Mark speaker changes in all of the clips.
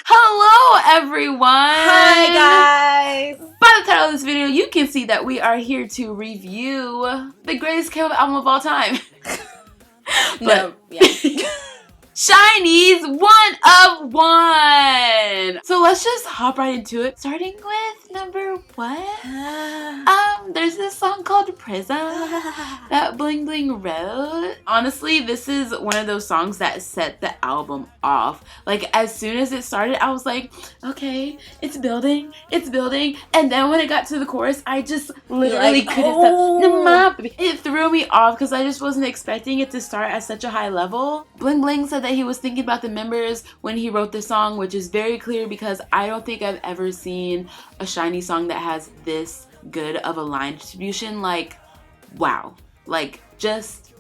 Speaker 1: Hello everyone!
Speaker 2: Hi guys!
Speaker 1: By the title of this video, you can see that we are here to review the greatest K-pop album of all time. SHINee's One of One! So let's just hop right into it, starting with number one. There's this song called Prism that Bling Bling wrote. Honestly, this is one of those songs that set the album off. Like, as soon as it started, I was like, okay, it's building, and then when it got to the chorus, I just literally couldn't stop. It threw me off because I just wasn't expecting it to start at such a high level. Bling Bling said that he was thinking about the members when he wrote the song, which is very clear because I don't think I've ever seen a SHINee song that has this good of a line distribution. Like, wow. Like, just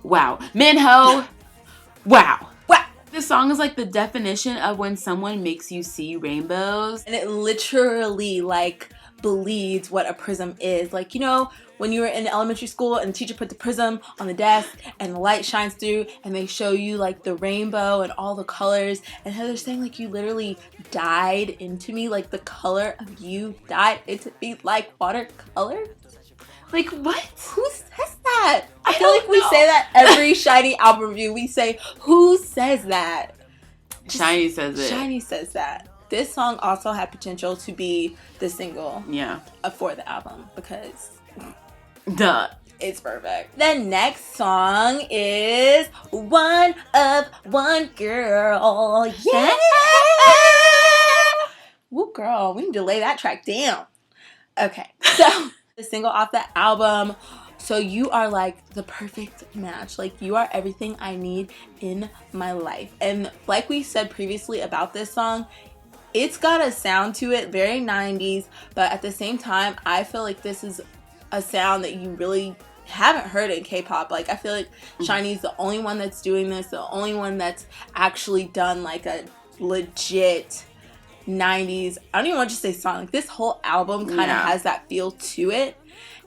Speaker 1: wow. Minho, wow. This song is like the definition of when someone makes you see rainbows.
Speaker 2: And it literally like bleeds what a prism is. Like, you know, when you were in elementary school and the teacher put the prism on the desk and the light shines through and they show you like the rainbow and all the colors, and how they're saying like you literally died into me, like the color of you died into me like watercolor.
Speaker 1: Like, what?
Speaker 2: Who says that? I feel like we say that every SHINee album review. We say, who says that?
Speaker 1: SHINee says it.
Speaker 2: SHINee says that. This song also had potential to be the single for the album because
Speaker 1: duh.
Speaker 2: It's perfect. The next song is One of One Girl. Yeah! Woo, girl, we need to lay that track down. Okay, so the single off the album. So you are like the perfect match. Like, you are everything I need in my life. And like we said previously about this song, it's got a sound to it, very 90s, but at the same time, I feel like this is a sound that you really haven't heard in K-pop. Like, I feel like SHINee's the only one that's doing this, the only one that's actually done like a legit 90s, I don't even want to say song, like this whole album kind of has that feel to it,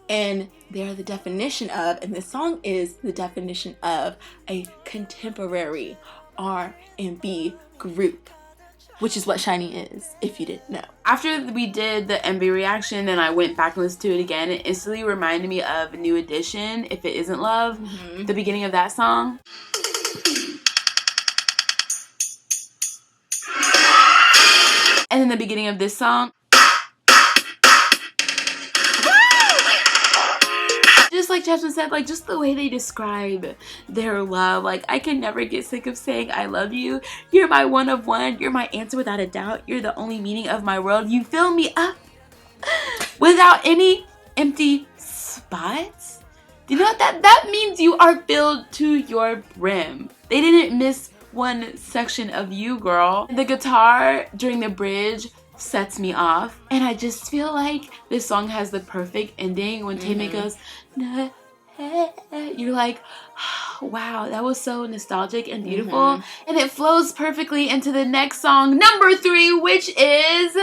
Speaker 2: and they're the definition of, and this song is the definition of a contemporary R&B group, which is what SHINee is, if you didn't know.
Speaker 1: After we did the MV reaction and I went back and listened to it again, it instantly reminded me of New Edition, If It Isn't Love, the beginning of that song. And then the beginning of this song. Just like Jasmine said, like, just the way they describe their love. Like, I can never get sick of saying I love you. You're my one of one. You're my answer without a doubt. You're the only meaning of my world. You fill me up without any empty spots. Do you know what that means? You are filled to your brim. They didn't miss one section of you, girl. The guitar during the bridge sets me off, and I just feel like this song has the perfect ending when Taemin goes, nah, you're like, oh, wow, that was so nostalgic and beautiful, and it flows perfectly into the next song, number 3, which is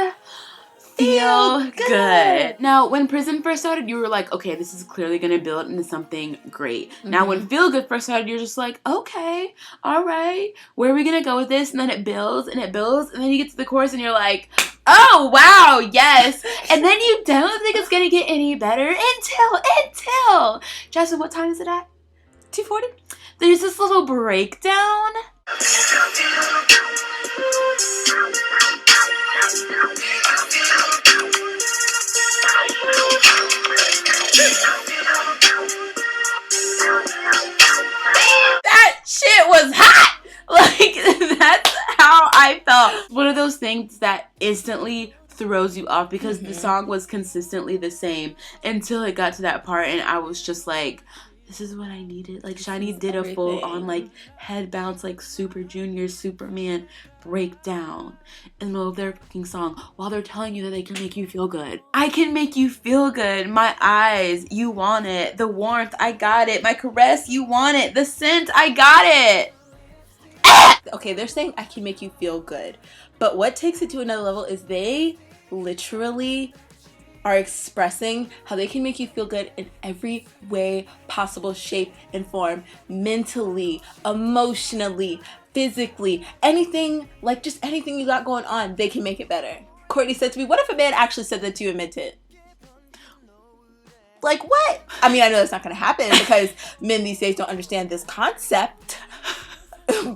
Speaker 1: Feel Good. Now, when Prism first started, you were like, okay, this is clearly going to build into something great. Now, when Feel Good first started, you're just like, okay, all right, where are we going to go with this? And then it builds, and it builds, and then you get to the chorus, and you're like, oh, wow, yes. And then you don't think it's going to get any better until. Jasmine, what time is it at?
Speaker 2: 2:40?
Speaker 1: There's this little breakdown. That shit was hot! Like, that's how I felt. One of those things that instantly throws you off because the song was consistently the same until it got to that part, and I was just like, this is what I needed. Like, SHINee did a full on like head bounce, like Super Junior Superman breakdown in the middle of their fucking song while they're telling you that they can make you feel good. I can make you feel good. My eyes, you want it. The warmth, I got it. My caress, you want it. The scent, I got it.
Speaker 2: Okay, they're saying I can make you feel good, but what takes it to another level is they literally are expressing how they can make you feel good in every way possible, shape, and form. Mentally, emotionally, physically, anything, like just anything you got going on, they can make it better. Courtney said to me, what if a man actually said that to you and meant it? Like, what? I mean, I know that's not going to happen because men these days don't understand this concept.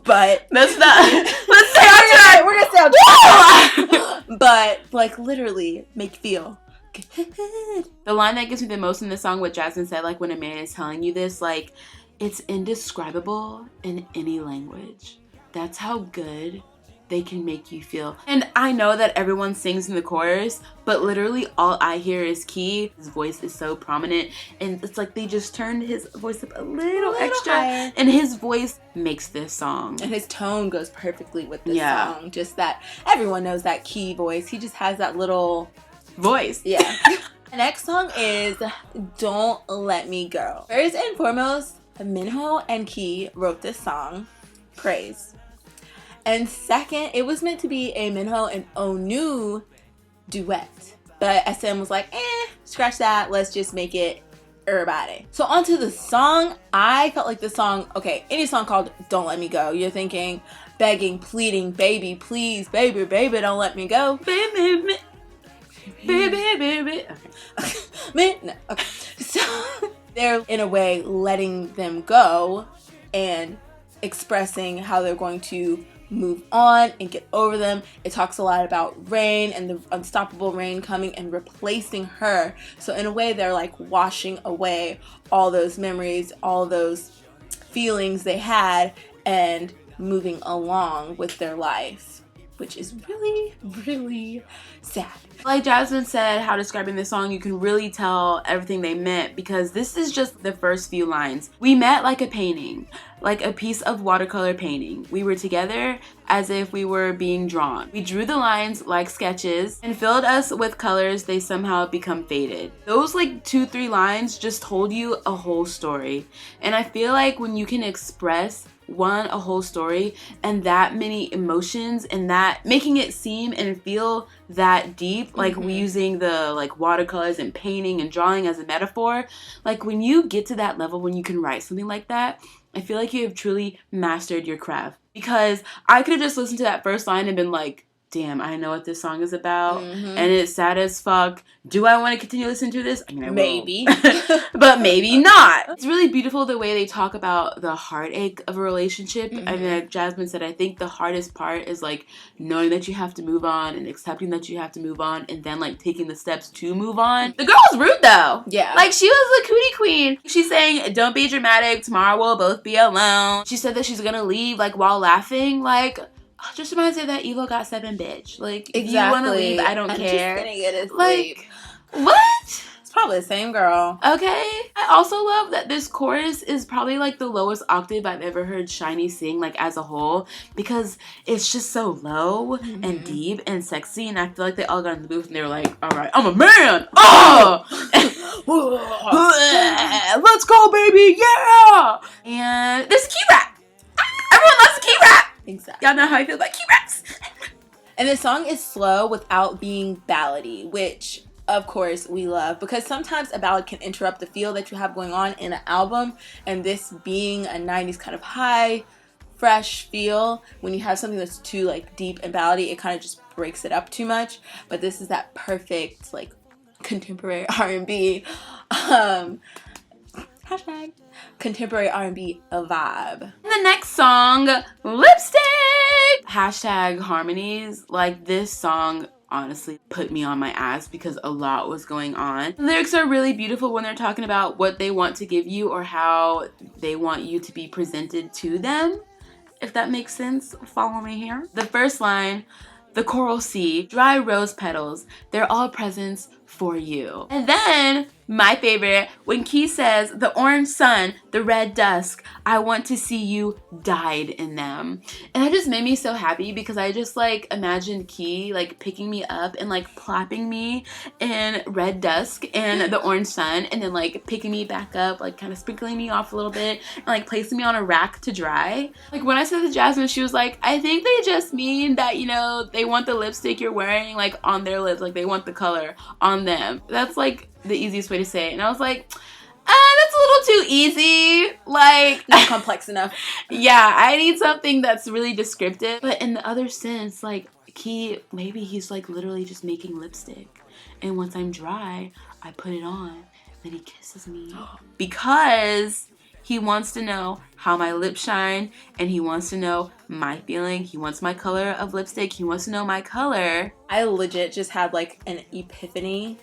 Speaker 2: But
Speaker 1: that's not. Let's stay on
Speaker 2: track. We're gonna stay on track. But like, literally, make you feel good.
Speaker 1: The line that gives me the most in this song, what Jasmine said, like when a man is telling you this, like it's indescribable in any language. That's how good they can make you feel. And I know that everyone sings in the chorus, but literally all I hear is Key. His voice is so prominent, and it's like they just turned his voice up a little extra higher. And his voice makes this song.
Speaker 2: And his tone goes perfectly with this song. Just that everyone knows that Key voice. He just has that little
Speaker 1: voice.
Speaker 2: Yeah. The next song is Don't Let Me Go. First and foremost, Minho and Key wrote this song. Praise. And second, it was meant to be a Minho and Onew duet. But SM was like, scratch that. Let's just make it everybody. So onto the song. I felt like the song, okay, any song called Don't Let Me Go, you're thinking begging, pleading, baby, please, baby, baby, don't let me go. Baby, baby, baby. Okay. No, okay. So they're in a way letting them go and expressing how they're going to move on and get over them. It talks a lot about rain and the unstoppable rain coming and replacing her. So in a way, they're like washing away all those memories, all those feelings they had, and moving along with their life, which is really, really sad.
Speaker 1: Like Jasmine said, how describing this song, you can really tell everything they meant because this is just the first few lines. We met like a painting, like a piece of watercolor painting. We were together as if we were being drawn. We drew the lines like sketches and filled us with colors. They somehow become faded. Those like 2-3 lines just told you a whole story. And I feel like when you can express a whole story and that many emotions and that making it seem and feel that deep, like we using the like watercolors and painting and drawing as a metaphor, like when you get to that level, when you can write something like that, I feel like you have truly mastered your craft. Because I could have just listened to that first line and been like, damn, I know what this song is about, and it's sad as fuck. Do I want to continue listening to this? I mean, I
Speaker 2: maybe.
Speaker 1: But maybe not. It's really beautiful the way they talk about the heartache of a relationship. I mean, like Jasmine said, I think the hardest part is like knowing that you have to move on and accepting that you have to move on and then like taking the steps to move on. The girl was rude though.
Speaker 2: Yeah.
Speaker 1: Like she was a cootie queen. She's saying, don't be dramatic. Tomorrow we'll both be alone. She said that she's gonna leave like while laughing. Like, just reminds me of that Evo Got 7 bitch. Like, if you want to leave, I don't care.
Speaker 2: I'm just gonna get
Speaker 1: like, what?
Speaker 2: It's probably the same girl.
Speaker 1: Okay. I also love that this chorus is probably like the lowest octave I've ever heard SHINee sing, like as a whole, because it's just so low and deep and sexy. And I feel like they all got in the booth and they were like, all right, I'm a man. Oh! Let's go, baby. Yeah. And this is key rap. Everyone loves key rap.
Speaker 2: Exactly.
Speaker 1: Y'all know how I feel about key raps.
Speaker 2: And the song is slow without being ballady, which of course we love, because sometimes a ballad can interrupt the feel that you have going on in an album, and this being a 90s kind of high, fresh feel, when you have something that's too like deep and ballady, it kind of just breaks it up too much. But this is that perfect like contemporary R&B hashtag contemporary R&B vibe.
Speaker 1: The next song, Lipstick! Hashtag harmonies. Like this song honestly put me on my ass because a lot was going on. The lyrics are really beautiful when they're talking about what they want to give you or how they want you to be presented to them. If that makes sense, follow me here. The first line, the coral sea, dry rose petals, they're all presents for you. And then my favorite, when Key says, the orange sun, the red dusk, I want to see you dyed in them. And that just made me so happy because I just like imagined Key like picking me up and like plopping me in red dusk and the orange sun and then like picking me back up, like kind of sprinkling me off a little bit and like placing me on a rack to dry. Like when I said to Jasmine, she was like, I think they just mean that, you know, they want the lipstick you're wearing like on their lips, like they want the color on from them. That's like the easiest way to say it. And I was like, that's a little too easy. Like,
Speaker 2: not complex enough.
Speaker 1: Yeah, I need something that's really descriptive. But in the other sense, like, maybe he's like literally just making lipstick. And once I'm dry, I put it on. Then he kisses me. Because he wants to know how my lips shine. And he wants to know my feeling. He wants my color of lipstick. He wants to know my color.
Speaker 2: I legit just had like an epiphany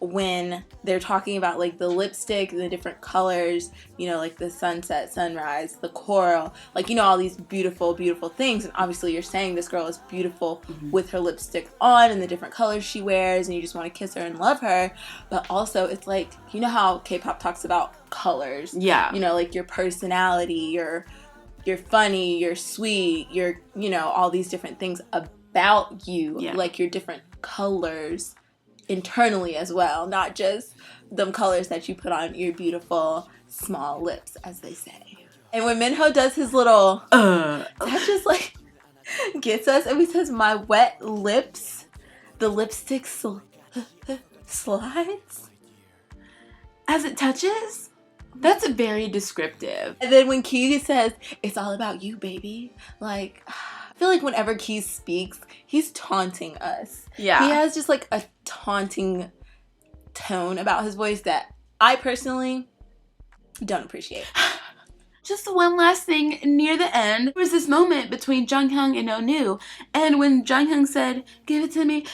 Speaker 2: when they're talking about like the lipstick, the different colors, you know, like the sunset, sunrise, the coral, like, you know, all these beautiful, beautiful things. And obviously you're saying this girl is beautiful with her lipstick on and the different colors she wears, and you just want to kiss her and love her. But also it's like, you know how K-pop talks about colors?
Speaker 1: Yeah.
Speaker 2: You know, like your personality, you're funny, you're sweet, you're, you know, all these different things about you, like your different colors internally as well, not just them colors that you put on your beautiful small lips, as they say. And when Minho does his little that just like gets us, and he says, my wet lips, the lipstick slides
Speaker 1: as it touches. That's very descriptive.
Speaker 2: And then when Key says, it's all about you, baby, like, I feel like whenever Key speaks, he's taunting us.
Speaker 1: Yeah.
Speaker 2: He has just like a taunting tone about his voice that I personally don't appreciate.
Speaker 1: Just one last thing near the end. There was this moment between Junghyun and Onew. And when Junghyun said, give it to me,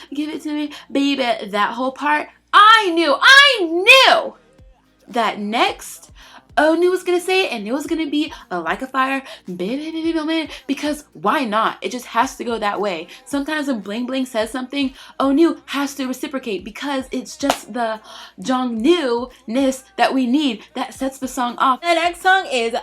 Speaker 1: baby, that whole part, I knew that next Onew was gonna say it, and it was gonna be a like a fire, baby moment, because why not? It just has to go that way. Sometimes when Bling Bling says something, Onew has to reciprocate, because it's just the Jongnew-ness that we need that sets the song off.
Speaker 2: The next song is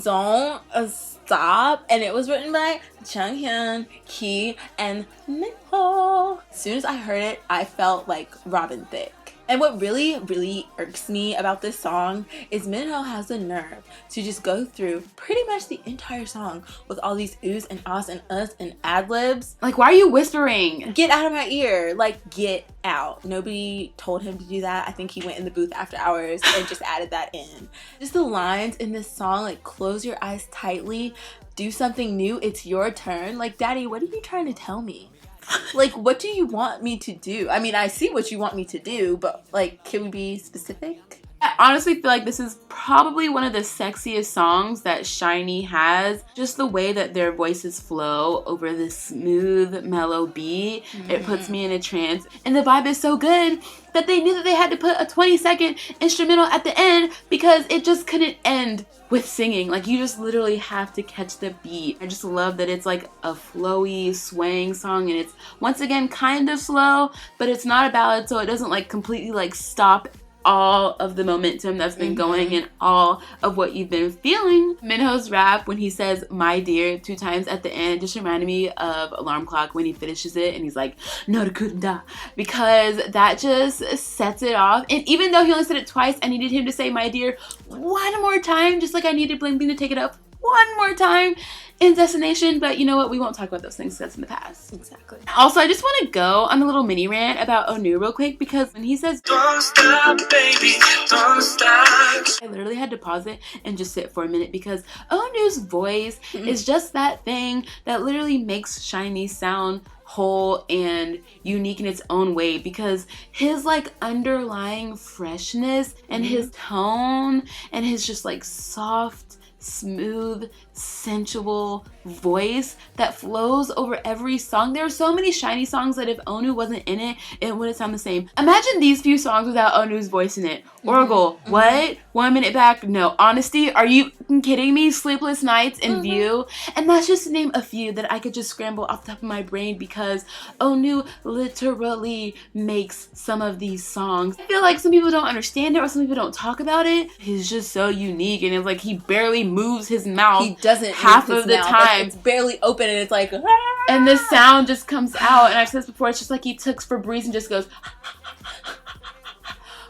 Speaker 2: Zone Stop, and it was written by Junghyun, Key, and Minho. As soon as I heard it, I felt like Robin Thicke. And what really, really irks me about this song is Minho has the nerve to just go through pretty much the entire song with all these oohs and ahs and us and ad-libs.
Speaker 1: Like, why are you whispering?
Speaker 2: Get out of my ear. Like, get out. Nobody told him to do that. I think he went in the booth after hours and just added that in. Just the lines in this song, like, close your eyes tightly, do something new, it's your turn. Like, Daddy, what are you trying to tell me? Like, what do you want me to do? I mean, I see what you want me to do, but, like, can we be specific?
Speaker 1: I honestly feel like this is probably one of the sexiest songs that SHINee has. Just the way that their voices flow over this smooth, mellow beat. It puts me in a trance. And the vibe is so good that they knew that they had to put a 20-second instrumental at the end, because it just couldn't end with singing. Like, you just literally have to catch the beat. I just love that it's like a flowy, swaying song, and it's once again kind of slow, but it's not a ballad, so it doesn't like completely like stop all of the momentum that's been going and all of what you've been feeling. Minho's rap when he says my dear 2 times at the end just reminded me of Alarm Clock when he finishes it and he's like no da, because that just sets it off. And even though he only said it twice, I needed him to say my dear one more time, just like I needed Bling Bling to take it up one more time in Destination. But you know what, we won't talk about those things, that's in the past.
Speaker 2: Exactly.
Speaker 1: Also, I just want to go on a little mini rant about Onew real quick, because when he says don't stop baby, don't stop, I literally had to pause it and just sit for a minute, because Onew's voice is just that thing that literally makes SHINee sound whole and unique in its own way, because his like underlying freshness and his tone and his just like soft, smooth, sensual voice that flows over every song. There are so many SHINee songs that if Onew wasn't in it, it wouldn't sound the same. Imagine these few songs without Onew's voice in it. Oracle, what? 1 minute back, no. Honesty, are you kidding me? Sleepless Nights, In View. And that's just to name a few that I could just scramble off the top of my brain, because Onew literally makes some of these songs. I feel like some people don't understand it, or some people don't talk about it. He's just so unique, and it's like he barely moves his mouth.
Speaker 2: He doesn't
Speaker 1: half
Speaker 2: move
Speaker 1: of
Speaker 2: his
Speaker 1: the
Speaker 2: mouth.
Speaker 1: time.
Speaker 2: It's barely open, and it's like
Speaker 1: and the sound just comes out. And I've said this before, it's just like he took Febreze and just goes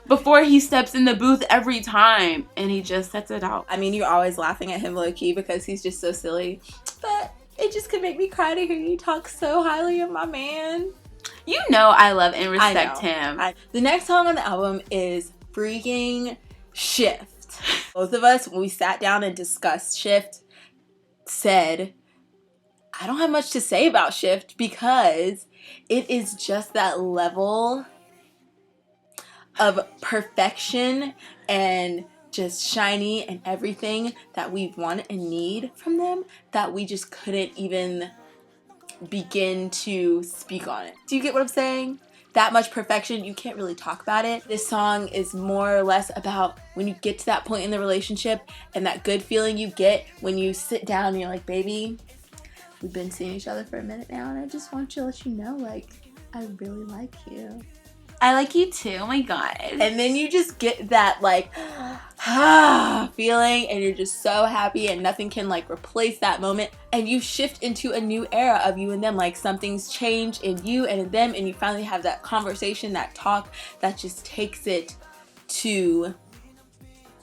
Speaker 1: before he steps in the booth every time, and he just sets it out.
Speaker 2: I mean, you're always laughing at him low-key because he's just so silly, but it just could make me cry to hear you talk so highly of my man.
Speaker 1: You know I love and respect
Speaker 2: I
Speaker 1: him.
Speaker 2: The next song on the album is freaking Shift. Both of us, when we sat down and discussed Shift, said, I don't have much to say about Shift because it is just that level of perfection and just SHINee and everything that we want and need from them that we just couldn't even begin to speak on it. Do you get what I'm saying? That much perfection, you can't really talk about it. This song is more or less about when you get to that point in the relationship and that good feeling you get when you sit down and you're like, baby, we've been seeing each other for a minute now and I just want to let you know, like, I really like you.
Speaker 1: I like you too. Oh my god.
Speaker 2: And then you just get that like feeling and you're just so happy and nothing can like replace that moment, and you shift into a new era of you and them, like something's changed in you and in them, and you finally have that conversation, that talk that just takes it to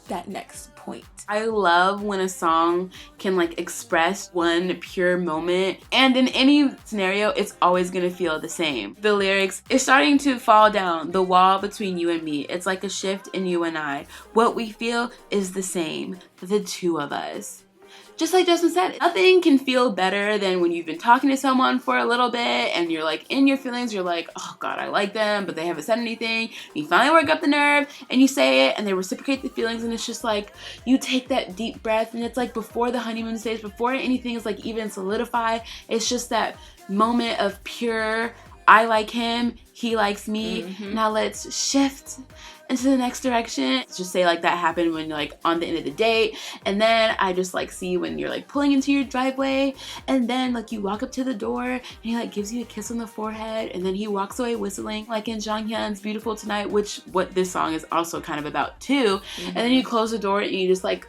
Speaker 2: that next point.
Speaker 1: I love when a song can like express one pure moment, and in any scenario it's always gonna feel the same. The lyrics, it's starting to fall down, the wall between you and me, it's like a shift in you and I, what we feel is the same, the two of us. Just like Justin said, nothing can feel better than when you've been talking to someone for a little bit and you're like in your feelings, you're like, oh god, I like them, but they haven't said anything. And you finally work up the nerve and you say it and they reciprocate the feelings, and it's just like you take that deep breath, and it's like before the honeymoon stage, before anything is like even solidified, it's just that moment of pure, I like him, he likes me, now let's shift into the next direction. Just say like that happened when you're like on the end of the date, and then I just like see when you're like pulling into your driveway, and then like you walk up to the door and he like gives you a kiss on the forehead, and then he walks away whistling like in Jonghyun's Beautiful Tonight, which what this song is also kind of about too. And then you close the door and you just like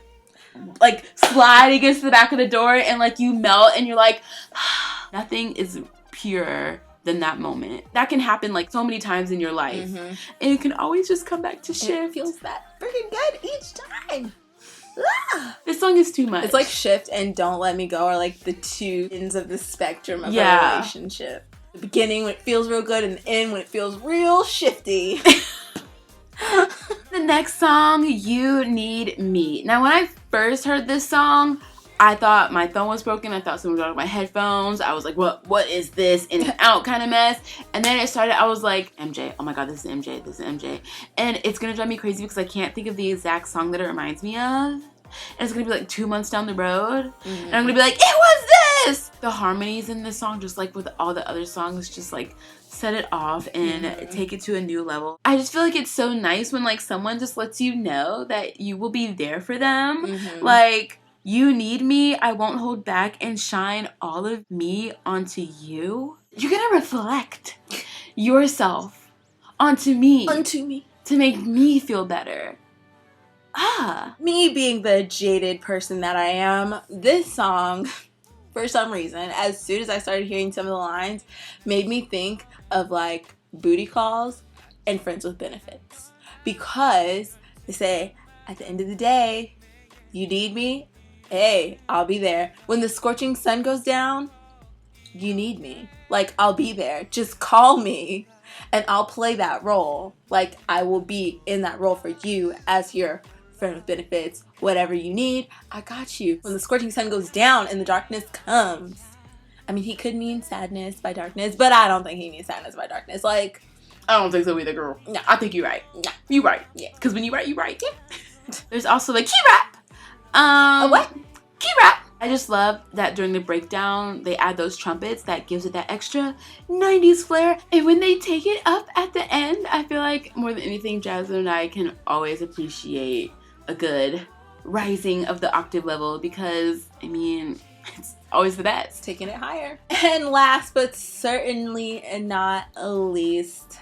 Speaker 1: slide against the back of the door and like you melt and you're like nothing is pure than that moment. That can happen like so many times in your life, and you can always just come back to Shift.
Speaker 2: It feels that freaking good each time.
Speaker 1: This song is too much.
Speaker 2: It's like Shift and Don't Let Me Go are like the two ends of the spectrum of a relationship. The beginning when it feels real good, and the end when it feels real shifty.
Speaker 1: The next song, You Need Me. Now when I first heard this song, I thought my phone was broken. I thought someone was out of my headphones. I was like, what is this? In and out kind of mess. And then it started, I was like, MJ. Oh my god, this is MJ. This is MJ. And it's going to drive me crazy because I can't think of the exact song that it reminds me of. And it's going to be like 2 months down the road. And I'm going to be like, it was this! The harmonies in this song, just like with all the other songs, just like set it off and take it to a new level. I just feel like it's so nice when like someone just lets you know that you will be there for them. Like, you need me, I won't hold back and shine all of me onto you. You're gonna reflect yourself onto me. To make me feel better.
Speaker 2: Me being the jaded person that I am, this song, for some reason, as soon as I started hearing some of the lines, made me think of like booty calls and friends with benefits. Because they say, at the end of the day, you need me, hey, I'll be there. When the scorching sun goes down, you need me. Like, I'll be there. Just call me and I'll play that role. Like, I will be in that role for you as your friend with benefits. Whatever you need, I got you. When the scorching sun goes down and the darkness comes. I mean, he could mean sadness by darkness, but I don't think he means sadness by darkness. Like,
Speaker 1: I don't think so either, girl. No, I think you're right. No, you're right. Yeah. Because when you write, you write. Yeah. There's also the key rap.
Speaker 2: What?
Speaker 1: Key rap. I just love that during the breakdown, they add those trumpets that gives it that extra 90s flair. And when they take it up at the end, I feel like more than anything, Jasmine and I can always appreciate a good rising of the octave level because, I mean, it's always the best.
Speaker 2: Taking it higher. And last but certainly not least,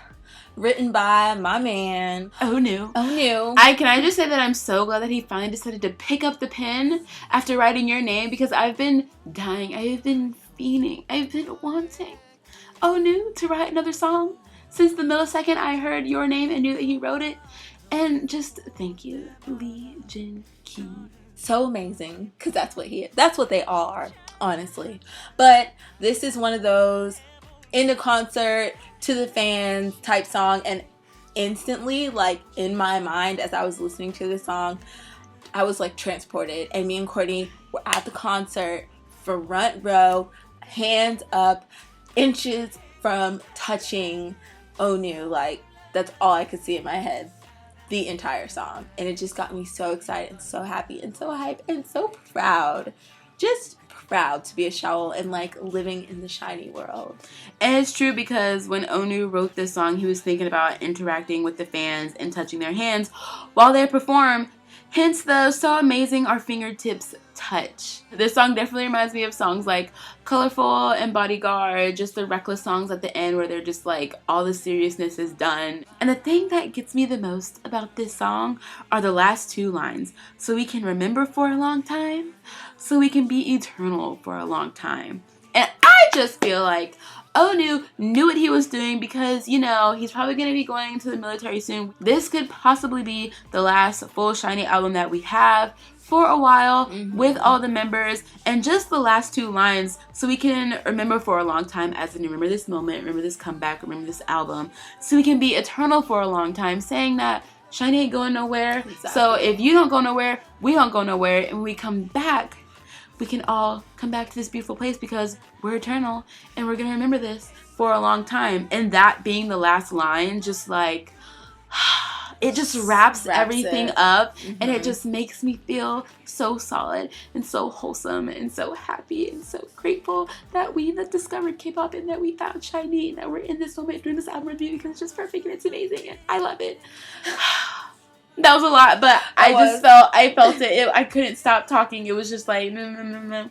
Speaker 2: written by my man,
Speaker 1: Onew.
Speaker 2: Onew.
Speaker 1: Can I just say that I'm so glad that he finally decided to pick up the pen after writing your name, because I've been dying, I've been fiending, I've been wanting Onew to write another song since the millisecond I heard your name and knew that he wrote it. And just thank you, Lee Jin Ki.
Speaker 2: So amazing, because that's what he is. That's what they all are, honestly. But this is one of those in the concert to the fans type song, and instantly, like, in my mind as I was listening to this song, I was like transported. And me and Courtney were at the concert, front row, hands up, inches from touching Onew. Like, that's all I could see in my head the entire song. And it just got me so excited and so happy and so hyped and so proud. Just proud to be a Shawl and like living in the SHINee world.
Speaker 1: And it's true, because when Onew wrote this song, he was thinking about interacting with the fans and touching their hands while they perform. Hence the "so amazing our fingertips touch." This song definitely reminds me of songs like Colorful and Bodyguard, just the reckless songs at the end where they're just like all the seriousness is done. And the thing that gets me the most about this song are the last two lines. "So we can remember for a long time, so we can be eternal for a long time." And I just feel like Onew knew what he was doing, because, you know, he's probably going to be going to the military soon. This could possibly be the last full SHINee album that we have for a while with all the members. And just the last two lines, "so we can remember for a long time," as in remember this moment, remember this comeback, remember this album, "so we can be eternal for a long time," saying that SHINee ain't going nowhere. Exactly. So if you don't go nowhere, we don't go nowhere. And when we come back, we can all come back to this beautiful place, because we're eternal and we're gonna remember this for a long time. And that being the last line, just like, it just wraps everything up. And it just makes me feel so solid and so wholesome and so happy and so grateful that we discovered K-pop and that we found SHINee and that we're in this moment doing this album review, because it's just perfect and it's amazing and I love it. That was a lot, but I felt it. I couldn't stop talking. It was just like,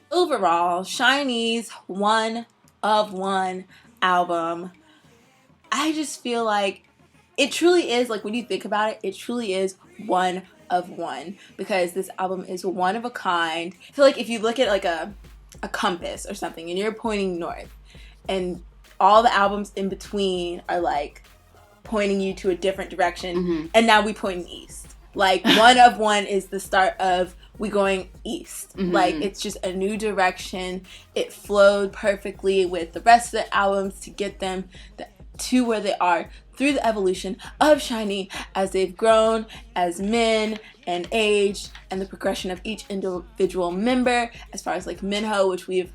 Speaker 2: Overall, SHINee's one of one album, I just feel like it truly is, like, when you think about it, it truly is one of one, because this album is one of a kind. I feel like if you look at like a compass or something and you're pointing north, and all the albums in between are like pointing you to a different direction, and now we pointing east. Like, one of one is the start of we going east. Like, it's just a new direction. It flowed perfectly with the rest of the albums to get them to where they are through the evolution of SHINee as they've grown as men and aged, and the progression of each individual member, as far as like Minho, which we've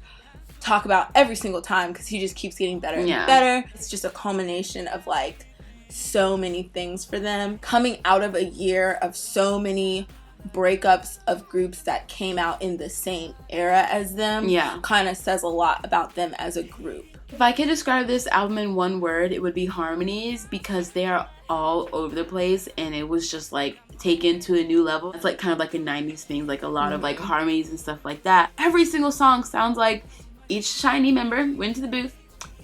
Speaker 2: talked about every single time because he just keeps getting better and better. It's just a culmination of like so many things for them, coming out of a year of so many breakups of groups that came out in the same era as them. Kind of says a lot about them as a group.
Speaker 1: If I could describe this album in one word, it would be harmonies, because they are all over the place and it was just like taken to a new level. It's like kind of like a 90s thing, like a lot of like harmonies and stuff like that. Every single song sounds like each SHINee member went to the booth,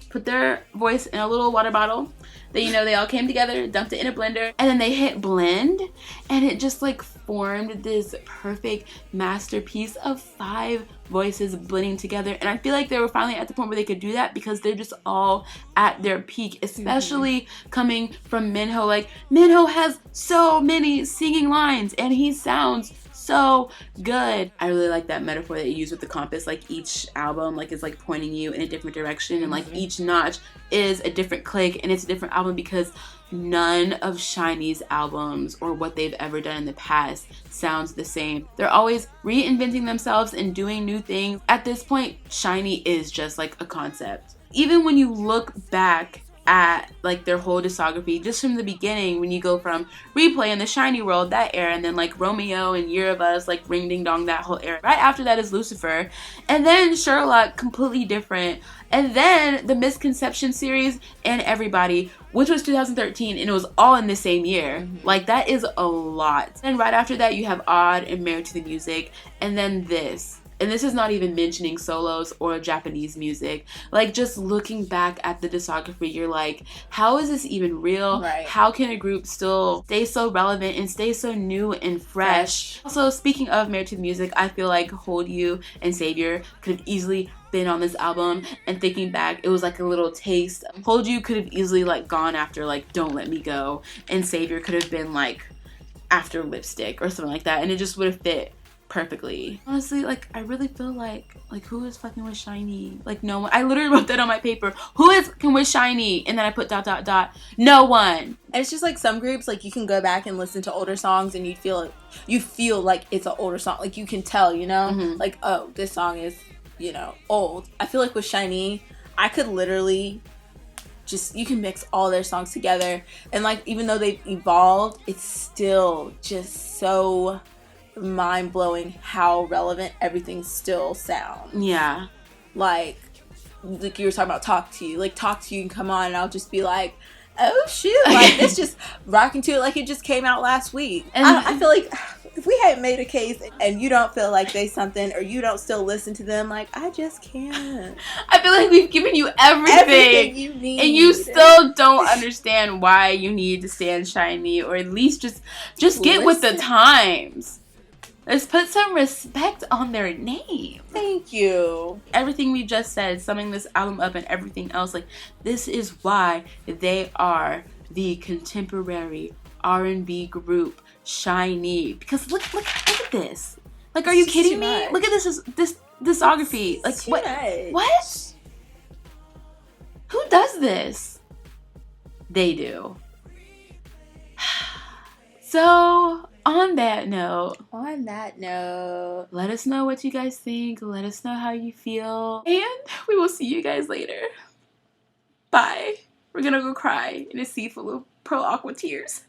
Speaker 1: put their voice in a little water bottle. They all came together, dumped it in a blender, and then they hit blend, and it just like formed this perfect masterpiece of 5 voices blending together. And I feel like they were finally at the point where they could do that, because they're just all at their peak, especially coming from Minho. Like, Minho has so many singing lines and he sounds so good. I really like that metaphor that you use with the compass. Like, each album like is like pointing you in a different direction, and like each notch is a different click, and it's a different album, because none of SHINee's albums or what they've ever done in the past sounds the same. They're always reinventing themselves and doing new things. At this point, SHINee is just like a concept. Even when you look back at like their whole discography, just from the beginning, when you go from Replay and the SHINee World, that era, and then like Romeo and Year of Us, like Ring Ding Dong, that whole era. Right after that is Lucifer, and then Sherlock, completely different, and then the Misconception series and Everybody, which was 2013, and it was all in the same year. Like, that is a lot. And right after that you have Odd and Married to the Music, and then this. And this is not even mentioning solos or Japanese music. Like, just looking back at the discography, you're like, how is this even real?
Speaker 2: Right.
Speaker 1: How can a group still stay so relevant and stay so new and fresh? Also, speaking of Married to the Music, I feel like Hold You and Savior could have easily been on this album. And thinking back, it was like a little taste. Hold You could have easily like gone after like Don't Let Me Go, and Savior could have been like after Lipstick or something like that, and it just would have fit perfectly. Honestly, like, I really feel like who is fucking with SHINee? Like, no one. I literally wrote that on my paper. Who is fucking with SHINee? And then I put ... No one.
Speaker 2: And it's just like some groups, like you can go back and listen to older songs and you feel like it's an older song. Like you can tell, you know? Like, oh, this song is, you know, old. I feel like with SHINee, I could literally just, you can mix all their songs together. And like, even though they've evolved, it's still just so mind-blowing how relevant everything still sounds.
Speaker 1: Yeah.
Speaker 2: Like you were talking about Talk to You. Like, Talk to You can come on and I'll just be like, oh shoot, like this just rocking to it like it just came out last week. And I feel like if we hadn't made a case and you don't feel like they something or you don't still listen to them, like I just can't.
Speaker 1: I feel like we've given you everything
Speaker 2: you need,
Speaker 1: and you still don't understand why you need to stand SHINee, or at least just get with the times. Let's put some respect on their name.
Speaker 2: Thank you.
Speaker 1: Everything we just said, summing this album up and everything else, like, this is why they are the contemporary R&B group SHINee. Because look at this. Like, are you kidding me? Look at this discography. Like, what? What? Who does this? They do. So, on that note, let us know what you guys think. Let us know how you feel. And we will see you guys later. Bye. We're gonna go cry in a sea full of Pearl Aqua tears.